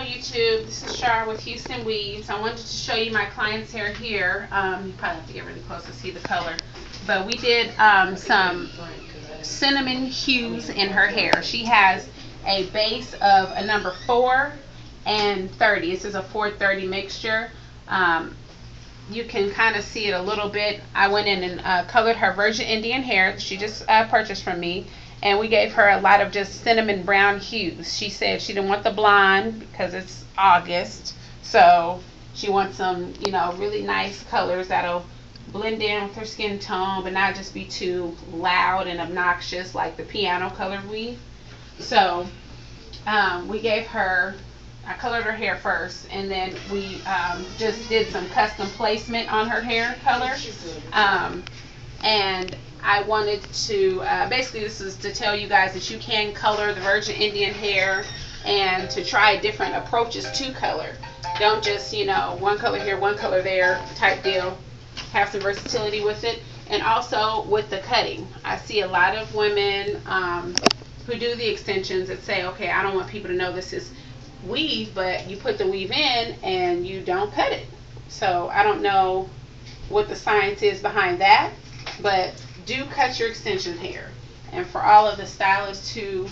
YouTube, this is Shar with Houston Weaves. I wanted to show you my client's hair here. You probably have to get really close to see the color. But we did some cinnamon hues in her hair. She has a base of a number 4 and 30. This is a 430 mixture. You can kind of see it a little bit. I went in and colored her Virgin Indian hair. She just purchased from me. And we gave her a lot of just cinnamon brown hues. She said she didn't want the blonde because it's August. So she wants some, you know, really nice colors that'll blend in with her skin tone, but not just be too loud and obnoxious like the piano colored weave. So we gave her, I colored her hair first, and then we just did some custom placement on her hair color. And I wanted to, basically this is to tell you guys that you can color the Virgin Indian hair and to try different approaches to color. Don't just, you know, one color here, one color there type deal. Have some versatility with it. And also with the cutting. I see a lot of women who do the extensions that say, okay, I don't want people to know this is weave, but you put the weave in and you don't cut it. So I don't know what the science is behind that, but do cut your extension hair. And for all of the stylists who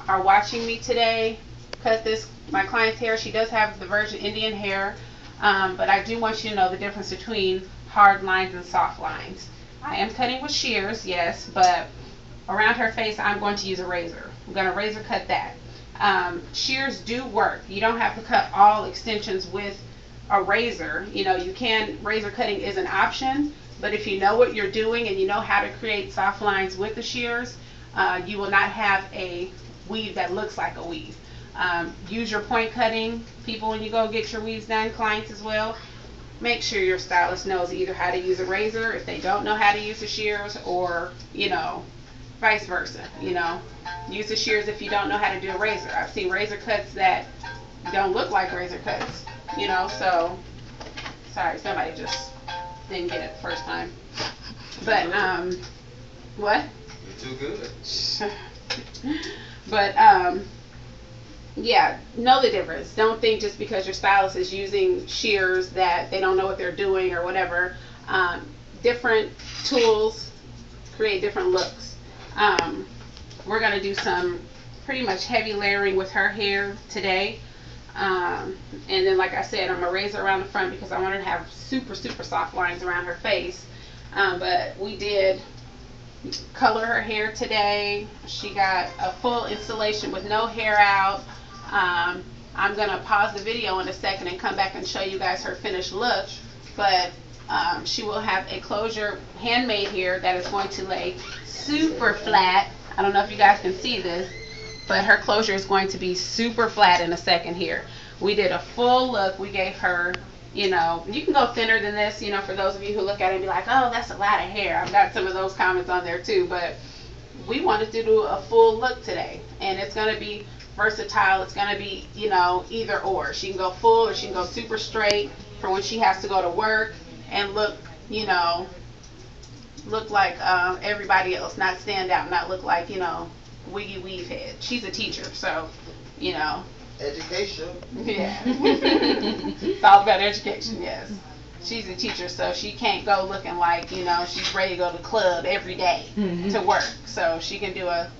are watching me today, cut this, my client's hair. She does have the Virgin Indian hair, but I do want you to know the difference between hard lines and soft lines. I am cutting with shears, yes, but around her face I'm going to use a razor. I'm going to razor cut that. Shears do work. You don't have to cut all extensions with a razor. You know, you can, razor cutting is an option, but if you know what you're doing and you know how to create soft lines with the shears, you will not have a weave that looks like a weave. Use your point cutting. People, when you go get your weaves done, clients as well, make sure your stylist knows either how to use a razor if they don't know how to use the shears, or, you know, vice versa. You know, use the shears if you don't know how to do a razor. I've seen razor cuts that don't look like razor cuts, you know, so sorry, somebody just didn't get it the first time. But what? You're too good. But yeah, know the difference. Don't think just because your stylist is using shears that they don't know what they're doing or whatever. Different tools create different looks. We're going to do some pretty much heavy layering with her hair today. And then, like I said, I'm going to razor around the front because I want her to have super soft lines around her face. But we did color her hair today. She got a full installation with no hair out. I'm going to pause the video in a second and come back and show you guys her finished look. But she will have a closure handmade here that is going to lay super flat. I don't know if you guys can see this, but her closure is going to be super flat in a second here. We did a full look. We gave her, you know, you can go thinner than this, you know, for those of you who look at it and be like, oh, that's a lot of hair. I've got some of those comments on there too, but we wanted to do a full look today, and it's going to be versatile. It's going to be, you know, either or. She can go full or she can go super straight for when she has to go to work and look, you know, look like everybody else, not stand out, not look like, you know, wiggy weave head. She's a teacher, so, you know. Education. Yeah. It's all about education, yes. She's a teacher, so she can't go looking like, you know, she's ready to go to the club every day to work. So she can do a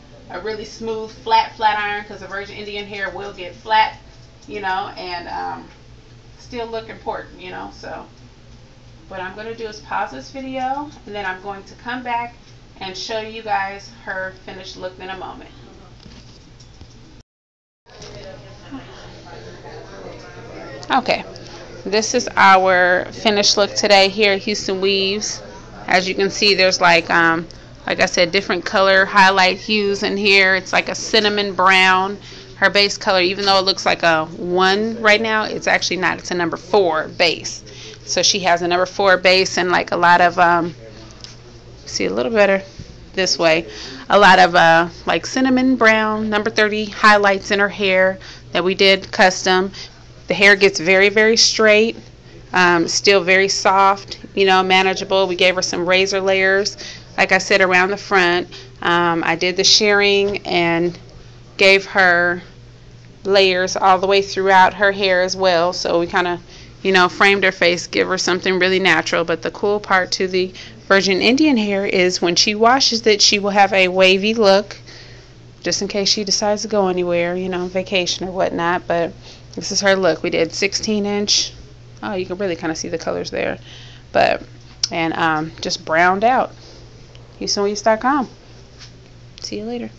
really smooth, flat iron, because the Virgin Indian hair will get flat, you know, and still look important, you know. So what I'm going to do is pause this video, and then I'm going to come back and show you guys her finished look in a moment. Okay, this is our finished look today here at Houston Weaves. As you can see, there's like I said, different color highlight hues in here. It's like a cinnamon brown. Her base color, even though it looks like a 1 right now, it's actually not. It's a number 4 base. So she has a number 4 base and like a lot of see a little better this way, a lot of like cinnamon brown number 30 highlights in her hair that we did custom. The hair gets very straight, still very soft, you know, manageable. We gave her some razor layers, like I said, around the front. I did the shearing and gave her layers all the way throughout her hair as well. So we kind of, you know, framed her face, give her something really natural. But the cool part to the Virgin Indian hair is when she washes it, she will have a wavy look, just in case she decides to go anywhere, you know, vacation or whatnot. But this is her look. We did 16-inch. Oh, you can really kind of see the colors there. But, and just browned out. HoustonWeaves.com. See you later.